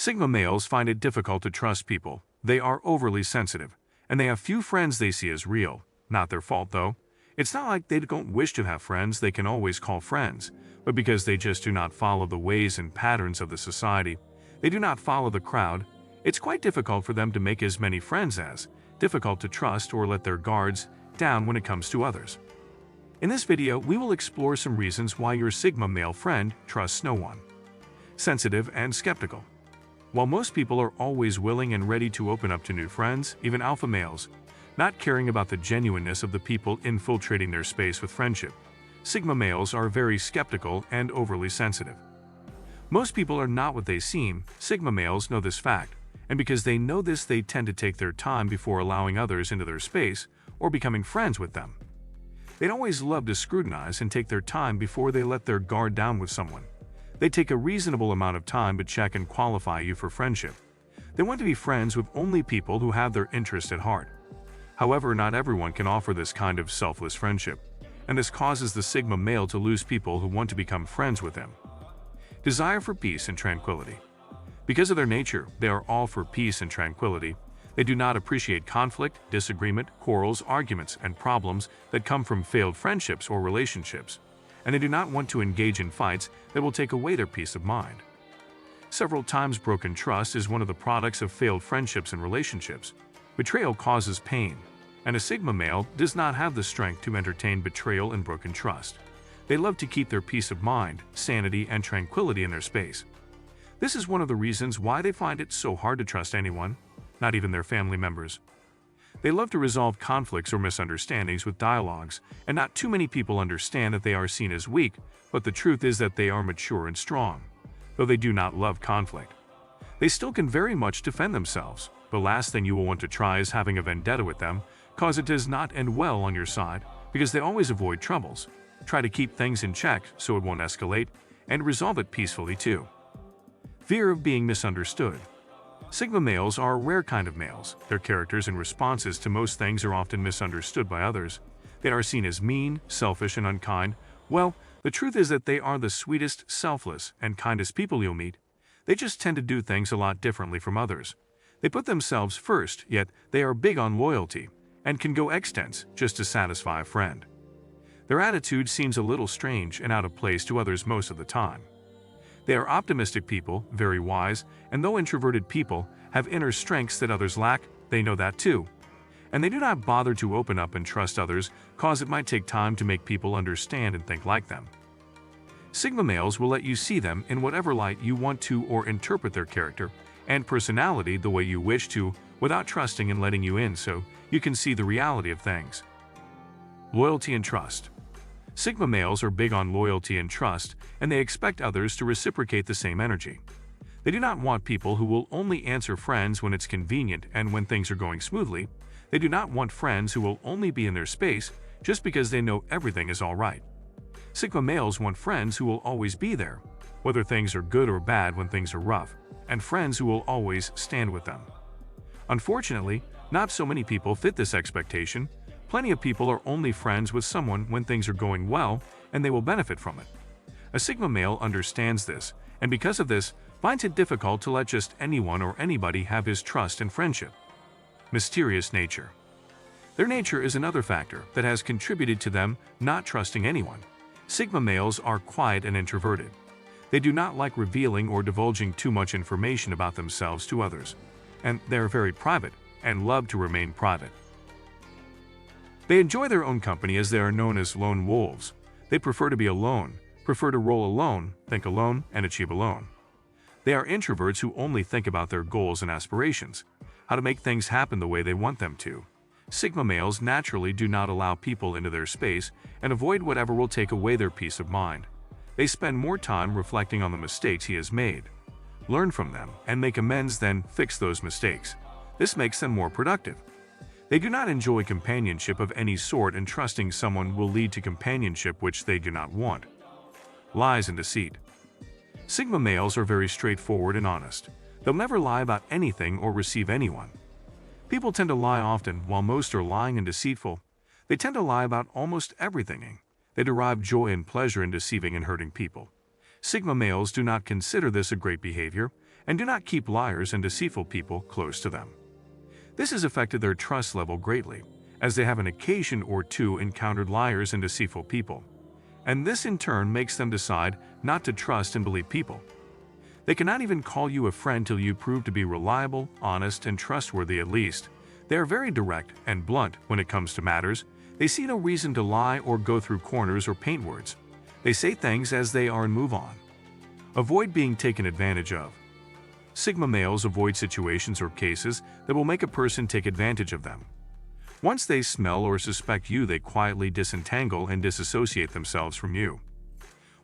Sigma males find it difficult to trust people. They are overly sensitive, and they have few friends they see as real. Not their fault, though. It's not like they don't wish to have friends they can always call friends, but because they just do not follow the ways and patterns of the society, they do not follow the crowd, it's quite difficult for them to make as many friends as, difficult to trust or let their guards down when it comes to others. In this video, we will explore some reasons why your Sigma male friend trusts no one. Sensitive and skeptical. While most people are always willing and ready to open up to new friends, even alpha males, not caring about the genuineness of the people infiltrating their space with friendship, Sigma males are very skeptical and overly sensitive. Most people are not what they seem. Sigma males know this fact, and because they know this, they tend to take their time before allowing others into their space or becoming friends with them. They'd always love to scrutinize and take their time before they let their guard down with someone. They take a reasonable amount of time to check and qualify you for friendship. They want to be friends with only people who have their interest at heart. However, not everyone can offer this kind of selfless friendship, and this causes the Sigma male to lose people who want to become friends with him. Desire for peace and tranquility. Because of their nature, they are all for peace and tranquility. They do not appreciate conflict, disagreement, quarrels, arguments, and problems that come from failed friendships or relationships, and they do not want to engage in fights that will take away their peace of mind. Several times broken trust is one of the products of failed friendships and relationships. Betrayal causes pain, and a Sigma male does not have the strength to entertain betrayal and broken trust. They love to keep their peace of mind, sanity, and tranquility in their space. This is one of the reasons why they find it so hard to trust anyone, not even their family members. They love to resolve conflicts or misunderstandings with dialogues, and not too many people understand that they are seen as weak, but the truth is that they are mature and strong. Though they do not love conflict, they still can very much defend themselves. The last thing you will want to try is having a vendetta with them, cause it does not end well on your side, because they always avoid troubles. Try to keep things in check so it won't escalate, and resolve it peacefully too. Fear of being misunderstood. Sigma males are a rare kind of males. Their characters and responses to most things are often misunderstood by others. They are seen as mean, selfish, and unkind. Well, the truth is that they are the sweetest, selfless, and kindest people you'll meet. They just tend to do things a lot differently from others. They put themselves first, yet they are big on loyalty, and can go extents just to satisfy a friend. Their attitude seems a little strange and out of place to others most of the time. They are optimistic people, very wise, and though introverted people have inner strengths that others lack, they know that too. And they do not bother to open up and trust others, cause it might take time to make people understand and think like them. Sigma males will let you see them in whatever light you want to or interpret their character and personality the way you wish to without trusting and letting you in so you can see the reality of things. Loyalty and trust. Sigma males are big on loyalty and trust, and they expect others to reciprocate the same energy. They do not want people who will only answer friends when it's convenient and when things are going smoothly. They do not want friends who will only be in their space just because they know everything is all right. Sigma males want friends who will always be there, whether things are good or bad when things are rough, and friends who will always stand with them. Unfortunately, not so many people fit this expectation. Plenty of people are only friends with someone when things are going well, and they will benefit from it. A Sigma male understands this, and because of this, finds it difficult to let just anyone or anybody have his trust and friendship. Mysterious nature. Their nature is another factor that has contributed to them not trusting anyone. Sigma males are quiet and introverted. They do not like revealing or divulging too much information about themselves to others, and they are very private and love to remain private. They enjoy their own company as they are known as lone wolves. They prefer to be alone, prefer to roll alone, think alone, and achieve alone. They are introverts who only think about their goals and aspirations, how to make things happen the way they want them to. Sigma males naturally do not allow people into their space and avoid whatever will take away their peace of mind. They spend more time reflecting on the mistakes he has made, learn from them, and make amends than fix those mistakes. This makes them more productive. They do not enjoy companionship of any sort, and trusting someone will lead to companionship which they do not want. Lies and deceit. Sigma males are very straightforward and honest. They'll never lie about anything or deceive anyone. People tend to lie often, while most are lying and deceitful. They tend to lie about almost everything. They derive joy and pleasure in deceiving and hurting people. Sigma males do not consider this a great behavior, and do not keep liars and deceitful people close to them. This has affected their trust level greatly, as they have an occasion or two encountered liars and deceitful people, and this in turn makes them decide not to trust and believe people. They cannot even call you a friend till you prove to be reliable, honest, and trustworthy at least. They are very direct and blunt when it comes to matters. They see no reason to lie or go through corners or paint words. They say things as they are and move on. Avoid being taken advantage of. Sigma males avoid situations or cases that will make a person take advantage of them. Once they smell or suspect you, they quietly disentangle and disassociate themselves from you.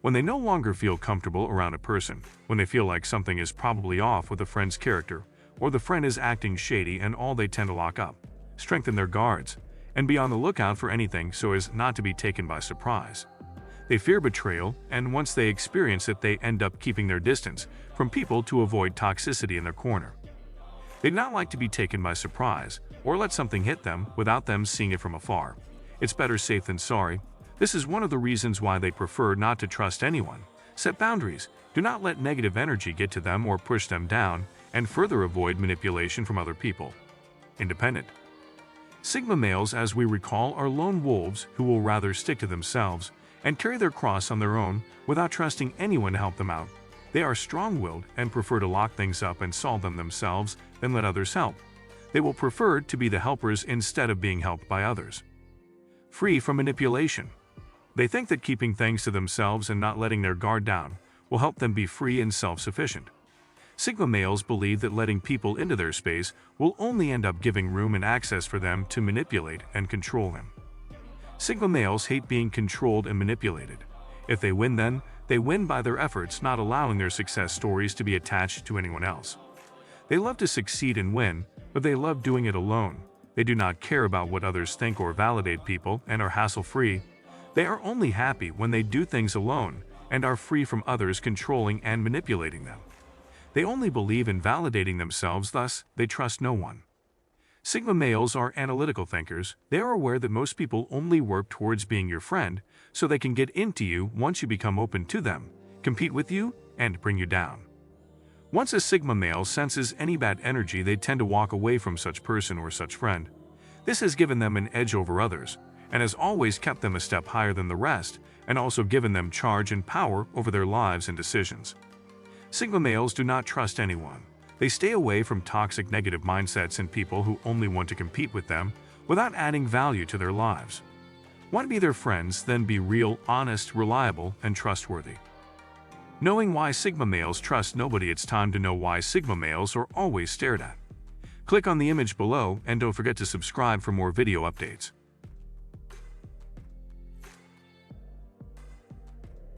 When they no longer feel comfortable around a person, when they feel like something is probably off with a friend's character, or the friend is acting shady, and all, they tend to lock up, strengthen their guards, and be on the lookout for anything so as not to be taken by surprise. They fear betrayal, and once they experience it, they end up keeping their distance from people to avoid toxicity in their corner. They do not like to be taken by surprise or let something hit them without them seeing it from afar. It's better safe than sorry. This is one of the reasons why they prefer not to trust anyone. Set boundaries. Do not let negative energy get to them or push them down, and further avoid manipulation from other people. Independent. Sigma males, as we recall, are lone wolves who will rather stick to themselves and carry their cross on their own without trusting anyone to help them out. They are strong-willed and prefer to lock things up and solve them themselves than let others help. They will prefer to be the helpers instead of being helped by others. Free from manipulation. They think that keeping things to themselves and not letting their guard down will help them be free and self-sufficient. Sigma males believe that letting people into their space will only end up giving room and access for them to manipulate and control them. Sigma males hate being controlled and manipulated. If they win, then they win by their efforts, not allowing their success stories to be attached to anyone else. They love to succeed and win, but they love doing it alone. They do not care about what others think or validate people and are hassle-free. They are only happy when they do things alone and are free from others controlling and manipulating them. They only believe in validating themselves, thus they trust no one. Sigma males are analytical thinkers. They are aware that most people only work towards being your friend so they can get into you once you become open to them, compete with you, and bring you down. Once a Sigma male senses any bad energy, they tend to walk away from such person or such friend. This has given them an edge over others, and has always kept them a step higher than the rest, and also given them charge and power over their lives and decisions. Sigma males do not trust anyone. They stay away from toxic negative mindsets and people who only want to compete with them without adding value to their lives. Want to be their friends? Then be real, honest, reliable, and trustworthy. Knowing why Sigma males trust nobody. It's time to know why Sigma males are always stared at. Click on the image below and don't forget to subscribe for more video updates.